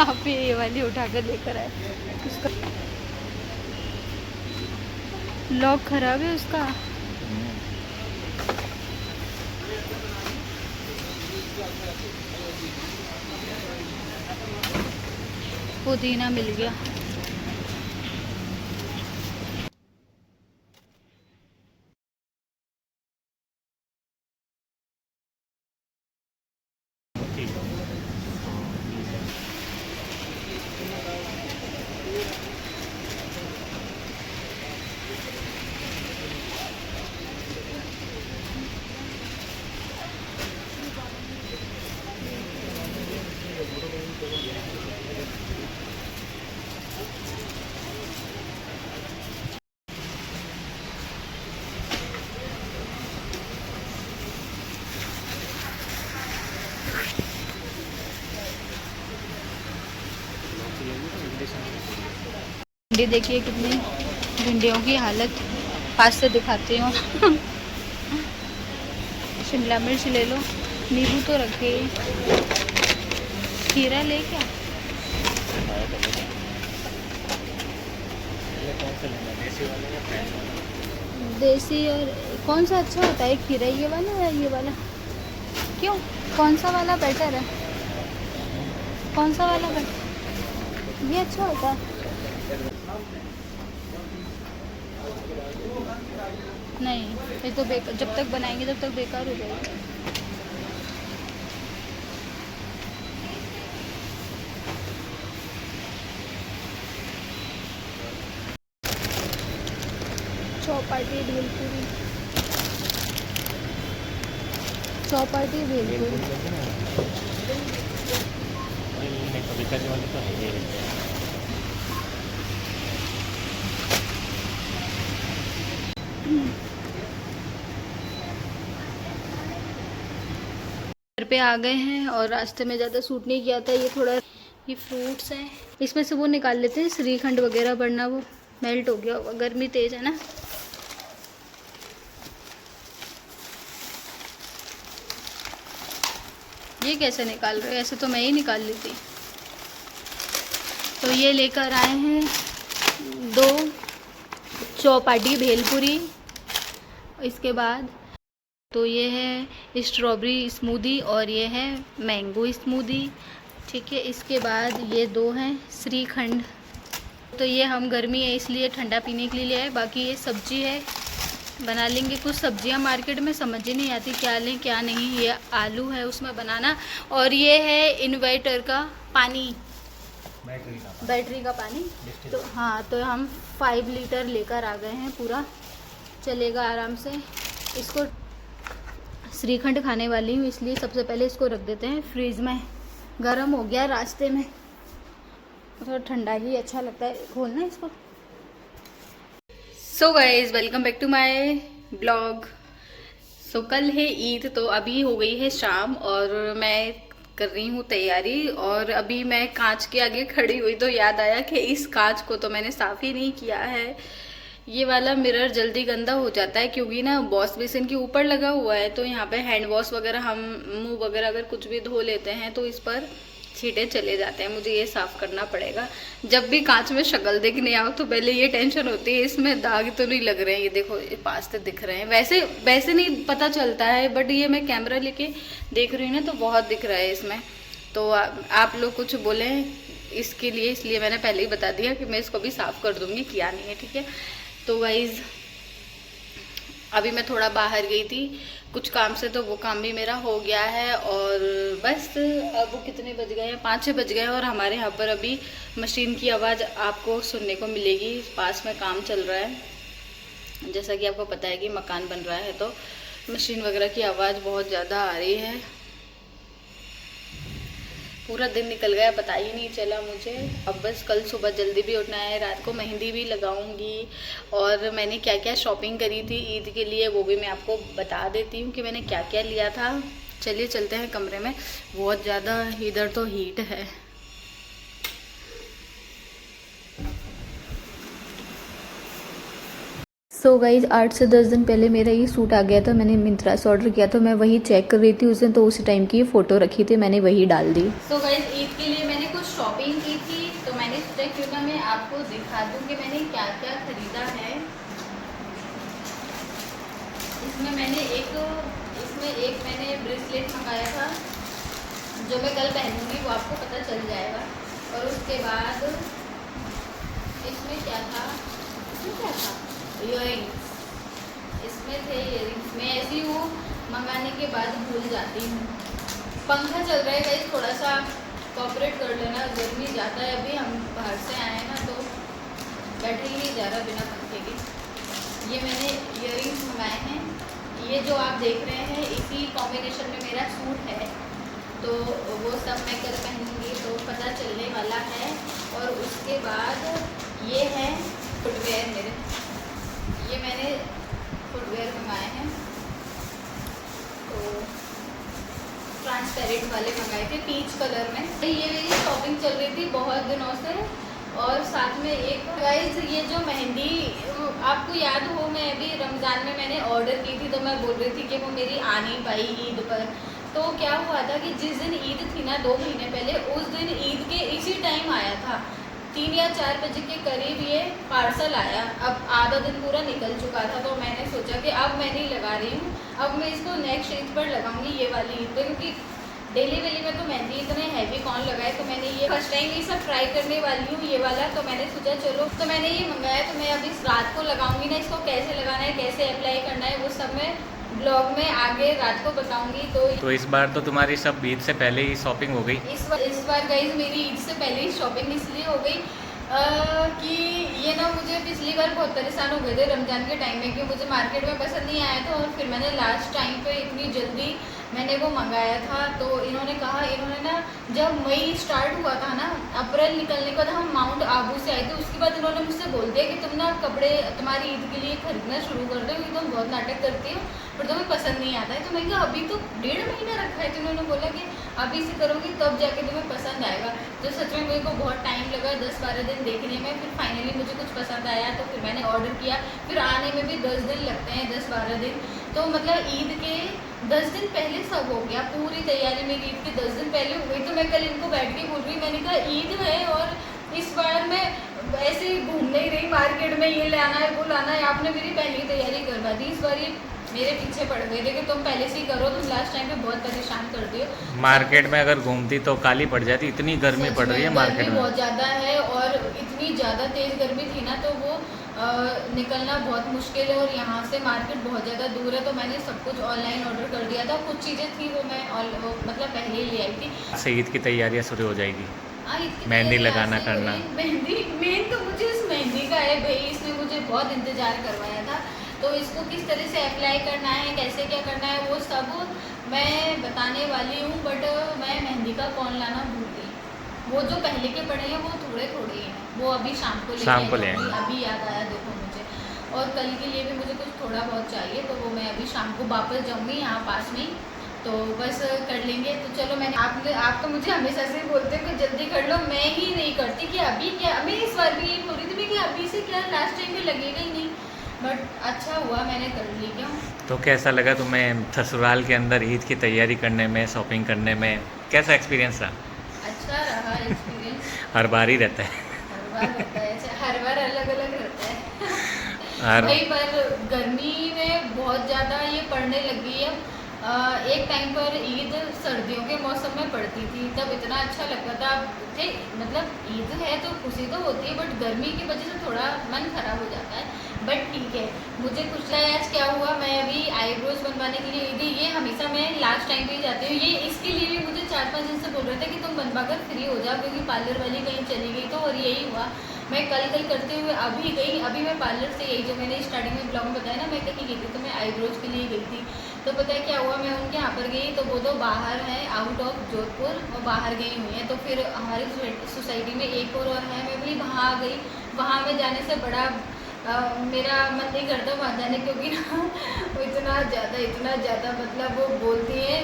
आप ये वाली उठाकर लेकर आए। उसका लॉक खराब है उसका। पुदीना मिल गया। भिंडी देखिए कितनी, भिंडियों की हालत पास से दिखाती हूँ। शिमला मिर्च ले लो, नींबू तो रखे, खीरा ले क्या? देसी और कौन सा अच्छा होता है? खीरा ये वाला या ये वाला? क्यों, कौन सा वाला बेटर है? कौन सा वाला बेटर? ये अच्छा होता है? नहीं, ये तो बेकार, जब तक बनाएंगे तब तक बेकार हो जाएगी। चौपाटी भेलपुरी, चौपाटी भेलपुरी। घर पे आ गए हैं और रास्ते में ज़्यादा सूट नहीं किया था। ये थोड़ा, ये फ्रूट्स हैं, इसमें से वो निकाल लेते हैं श्रीखंड वगैरह, वरना वो मेल्ट हो गया होगा, गर्मी तेज़ है ना। ये कैसे निकाल रहे हो? ऐसे तो मैं ही निकाल ली थी। तो ये लेकर आए हैं 2 चौपाटी भेलपुरी। इसके बाद तो ये है स्ट्रॉबेरी स्मूदी और ये है मैंगो स्मूदी, ठीक है। इसके बाद ये 2 हैं श्रीखंड। तो ये हम गर्मी है इसलिए ठंडा पीने के लिए ले आए। बाकी ये सब्जी है, बना लेंगे। कुछ सब्जियां मार्केट में समझ ही नहीं आती क्या लें क्या नहीं। ये आलू है उसमें बनाना, और ये है इन्वर्टर का पानी, बैटरी का पानी। तो हाँ, तो हम 5 लीटर लेकर आ गए हैं, पूरा चलेगा आराम से। इसको श्रीखंड खाने वाली हूँ इसलिए सबसे पहले इसको रख देते हैं फ्रीज में। गर्म हो गया रास्ते में, थोड़ा ठंडा ही अच्छा लगता है। खोलना इसको। So guys, welcome back to my blog. So कल है ईद, तो अभी हो गई है शाम और मैं कर रही हूँ तैयारी। और अभी मैं कांच के आगे खड़ी हुई तो याद आया कि इस कांच को तो मैंने साफ़ ही नहीं किया है। ये वाला मिरर जल्दी गंदा हो जाता है क्योंकि ना वॉश बेसिन के ऊपर लगा हुआ है, तो यहाँ पे हैंड वॉश वगैरह, हम मुंह वगैरह अगर कुछ भी धो लेते हैं तो इस पर छींटे चले जाते हैं। मुझे ये साफ़ करना पड़ेगा। जब भी कांच में शक्ल देखने आओ तो पहले ये टेंशन होती है इसमें दाग तो नहीं लग रहे हैं। ये देखो, ये पास से दिख रहे हैं, वैसे वैसे नहीं पता चलता है, बट ये मैं कैमरा लेके देख रही हूँ ना तो बहुत दिख रहा है इसमें। तो आप लोग कुछ बोले इसके लिए, इसलिए मैंने पहले ही बता दिया कि मैं इसको भी साफ़ कर दूँगी, किया नहीं है, ठीक है। तो गाइज़, अभी मैं थोड़ा बाहर गई थी कुछ काम से, तो वो काम भी मेरा हो गया है। और बस अब कितने बज गए हैं? 5-6 बज गए हैं। और हमारे यहाँ पर अभी मशीन की आवाज़ आपको सुनने को मिलेगी। पास में काम चल रहा है, जैसा कि आपको पता है कि मकान बन रहा है, तो मशीन वगैरह की आवाज़ बहुत ज़्यादा आ रही है। पूरा दिन निकल गया, पता ही नहीं चला मुझे। अब बस कल सुबह जल्दी भी उठना है, रात को मेहंदी भी लगाऊंगी। और मैंने क्या क्या शॉपिंग करी थी ईद के लिए वो भी मैं आपको बता देती हूँ कि मैंने क्या क्या लिया था। चलिए चलते हैं कमरे में, बहुत ज़्यादा इधर तो हीट है। सो गाइज, 8 से 10 दिन पहले मेरा ये सूट आ गया था, मैंने मिंत्रा से ऑर्डर किया था। मैं वही चेक कर रही थी उस दिन, तो उसी टाइम की फ़ोटो रखी थी, मैंने वही डाल दी। सो गाइज, ईद के लिए मैंने कुछ शॉपिंग शॉपिंग की थी तो मैंने सोचा क्यों ना मैं आपको दिखा दूँ कि मैंने क्या क्या खरीदा है। इसमें एक मैंने ब्रेसलेट मंगाया था जो मैं कल पहनूंगी, वो आपको पता चल जाएगा। और उसके बाद इसमें क्या था इयररिंग्स, इसमें थे इयररिंग्स। मैं ऐसी हूँ मंगाने के बाद भूल जाती हूँ। पंखा चल रहा है गाइस, थोड़ा सा कोऑपरेट कर लेना, गर्मी ज़्यादा है। अभी हम बाहर से आए हैं ना तो बैठ ही नहीं जा रहा बिना पंखे के। ये मैंने इयररिंग्स मंगाए हैं, ये जो आप देख रहे हैं इसी कॉम्बिनेशन में मेरा सूट है, तो वो सब मैं कल पहनूंगी तो पता चलने वाला है। और उसके बाद ये है फुटवेयर मेरे, ये मैंने फुटवेयर मंगाए हैं, तो ट्रांसपेरेंट वाले मंगाए थे पीच कलर में। ये मेरी शॉपिंग चल रही थी बहुत दिनों से। और साथ में एक गाइस ये जो मेहंदी, आपको याद हो मैं अभी रमज़ान में मैंने ऑर्डर की थी तो मैं बोल रही थी कि वो मेरी आ नहीं पाई ईद पर। तो क्या हुआ था कि जिस दिन ईद थी ना 2 महीने पहले, उस दिन ईद के इसी टाइम आया था 3 या 4 बजे के करीब ये पार्सल आया। अब आधा दिन पूरा निकल चुका था तो मैंने सोचा कि अब मैं नहीं लगा रही हूँ, अब मैं इसको नेक्स्ट ईद पर लगाऊंगी, ये वाली ईद पर, क्योंकि डेली वेली में तो मेहंदी इतने हैवी कौन लगाए। तो मैंने ये फर्स्ट टाइम ये सब ट्राई करने वाली हूँ ये वाला, तो मैंने सोचा चलो, तो मैंने ये मंगाया। तो मैं अभी रात को लगाऊंगी ना, इसको कैसे लगाना है कैसे अप्लाई करना है वो सब मैं ब्लॉग में आगे रात को बताऊंगी। तो इस बार तो तुम्हारी सब ईद से पहले ही शॉपिंग हो गई। इस बार गाइस मेरी ईद से पहले ही शॉपिंग इसलिए हो गई कि ये ना मुझे पिछली बार बहुत परेशान हो गए थे रमज़ान के टाइम में कि मुझे मार्केट में पसंद नहीं आया था। और फिर मैंने लास्ट टाइम पे इतनी जल्दी मैंने वो मंगाया था, तो इन्होंने ना जब मई स्टार्ट हुआ था ना, अप्रैल निकलने के बाद हम माउंट आबू से आए थे, उसके बाद इन्होंने मुझसे बोल दिया कि तुम ना कपड़े तुम्हारी ईद के लिए खरीदना शुरू कर दो क्योंकि तुम बहुत नाटक करती हो पर तुम्हें पसंद नहीं आता है। तो मैं कहा अभी तो 1.5 महीना रखा है, तो इन्होंने बोला कि अभी से करोगी तब जाके तुम्हें पसंद आएगा। तो सच में मेरे को बहुत टाइम लगा 10-12 दिन देखने में, फिर फाइनली मुझे कुछ पसंद आया तो फिर मैंने ऑर्डर किया। फिर आने में भी 10 दिन लगते हैं, 10-12 दिन। तो मतलब ईद के 10 दिन पहले सब हो गया, पूरी तैयारी मेरी ईद के 10 दिन पहले हो गई। तो मैं कल इनको बैठ के बोल रही, मैंने कहा ईद है और इस बार मैं ऐसे ही घूमने ही रही मार्केट में, ये लाना है वो लाना है, आपने मेरी पहली तैयारी करवा दी। इस बार ये मेरे पीछे पड़ गए थे कि तुम पहले से ही करो, तुम लास्ट टाइम पे बहुत परेशान करती हो। मार्केट में अगर घूमती तो काली पड़ जाती, इतनी गर्मी पड़ रही है मार्केट में, बहुत ज़्यादा है। और इतनी ज़्यादा तेज़ गर्मी थी ना तो वो निकलना बहुत मुश्किल है, और यहाँ से मार्केट बहुत ज़्यादा दूर है। तो मैंने सब कुछ ऑनलाइन ऑर्डर कर दिया था, कुछ चीज़ें थी वो मैं मतलब पहले ही ले आई थी। से ईद की तैयारियाँ शुरू हो जाएगी, मेहंदी लगाना करना। मेहंदी मेन तो मुझे इस मेहंदी का है भाई, इसने मुझे बहुत इंतज़ार करवाया था। तो इसको किस तरह से अप्लाई करना है, कैसे क्या करना है वो सब मैं बताने वाली हूँ। बट मैं मेहंदी का कौन लाना भूल गई। वो जो पहले के पड़े हैं वो थोड़े ही हैं, वो अभी शाम को ले अभी याद आया देखो मुझे। और कल के लिए भी मुझे कुछ थोड़ा बहुत चाहिए, तो वो मैं अभी शाम को वापस जाऊँगी यहाँ पास में, तो बस कर लेंगे। तो चलो मैंने आप तो मुझे हमेशा से बोलते हो कि जल्दी कर लो, मैं ही नहीं करती कि अभी क्या। मैं इस बार भी यही बोल रही थी कि अभी से क्या, लास्ट टाइम में लगेगा ही नहीं, बट अच्छा हुआ मैंने कर ली। क्यों? तो कैसा लगा तुम्हें ससुराल के अंदर ईद की तैयारी करने में, शॉपिंग करने में, कैसा एक्सपीरियंस रहा? अच्छा रहा एक्सपीरियंस। हर बार ही रहता है, हर बार अलग अलग रहता है भाई। पर गर्मी में बहुत ज़्यादा ये पड़ने लगी है। एक टाइम पर ईद सर्दियों के मौसम में पड़ती थी, तब इतना अच्छा लगता था। मतलब ईद है तो खुशी तो होती है, बट गर्मी की वजह से थोड़ा मन खराब हो जाता है। बट ठीक है, मुझे कुछ आज क्या हुआ, मैं अभी आईब्रोज बनवाने के लिए गई थी। ये हमेशा मैं लास्ट टाइम पे ही जाती हूँ, ये इसके लिए भी मुझे 4-5 दिन से बोल रहे थे कि तुम बनवा कर फ्री हो जाओ, क्योंकि पार्लर वाली कहीं चली गई। तो और यही हुआ, मैं कल करते हुए अभी गई। अभी मैं पार्लर से, यही जो मैंने स्टार्टिंग में ब्लॉग में बताया ना, मैं कहीं गई थी तो मैं आईब्रोज के लिए गई थी। तो पता है क्या हुआ, मैं उनके यहाँ पर गई तो वो तो बाहर है, आउट ऑफ जोधपुर, वो बाहर गई हुई हैं। तो फिर हमारी सोसाइटी में एक और है, मैं भी वहाँ आ गई। वहाँ में जाने से बड़ा मेरा मन नहीं करता वहाँ जाने, क्योंकि ना वो इतना ज़्यादा मतलब वो बोलती है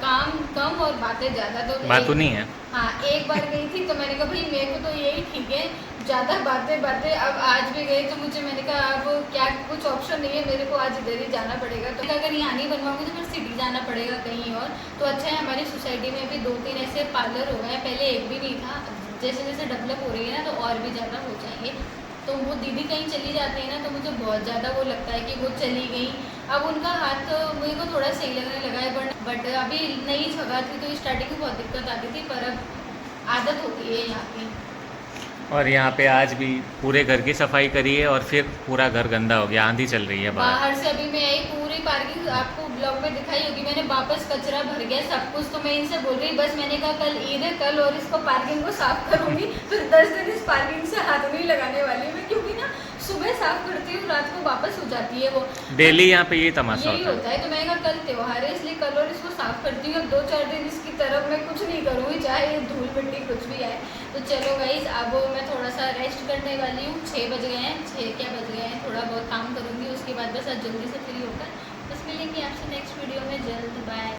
काम कम और बातें ज़्यादा। तो बात नहीं है। हाँ, एक बार गई थी तो मैंने कहा भाई मेरे को तो यही ठीक है, ज़्यादा बातें। अब आज भी गई तो मुझे, मैंने कहा अब क्या, कुछ ऑप्शन नहीं है मेरे को, आज इधर ही जाना पड़ेगा। तो अगर यहाँ नहीं बनवाऊंगी तो फिर सिटी जाना पड़ेगा कहीं और। तो अच्छा है हमारी सोसाइटी में भी 2-3 ऐसे पार्लर हो गए हैं, पहले एक भी नहीं था। जैसे जैसे डेवलप हो रही है ना तो और भी ज़्यादा हो जाएंगे। तो वो दीदी कहीं चली जाती है ना तो मुझे बहुत ज़्यादा वो लगता है कि वो चली गई। अब उनका हाथ मुझे को थोड़ा सही लगने लगा है, बट अभी नई जगह थी तो स्टार्टिंग में बहुत दिक्कत आती थी, पर अब आदत होती है यहाँ की। और यहाँ पे आज भी पूरे घर की सफाई करी है और फिर पूरा घर गंदा हो गया, आंधी चल रही है बाहर। बाहर से अभी मैं आई, पूरी पार्किंग आपको ब्लॉग में दिखाई होगी, मैंने वापस कचरा भर गया सब कुछ। तो मैं इनसे बोल रही बस, मैंने कहा कल ईद है, कल और इसको पार्किंग को साफ करूंगी, फिर 10 दिन इस पार्किंग से हाथ नहीं लगाने वाली मैं, क्योंकि ना सुबह साफ करती हूँ, रात को वापस हो जाती है वो। डेली यहाँ पे ये तमाशा यही होता है। तो मैंने कहा कल त्योहार है इसलिए कल और इसको साफ करती हूँ, अब 2-4 दिन इसकी तरफ मैं कुछ नहीं करूँगी, चाहे ये धूल मिट्टी कुछ भी आए। तो चलो गाइस, अब मैं थोड़ा सा रेस्ट करने वाली हूँ। 6 बज गए हैं, 6 क्या बज गए हैं, थोड़ा बहुत काम करूँगी, उसके बाद बस आज जल्दी से फ्री होकर बस मिलेंगे आपसे नेक्स्ट वीडियो में जल्द। बाय।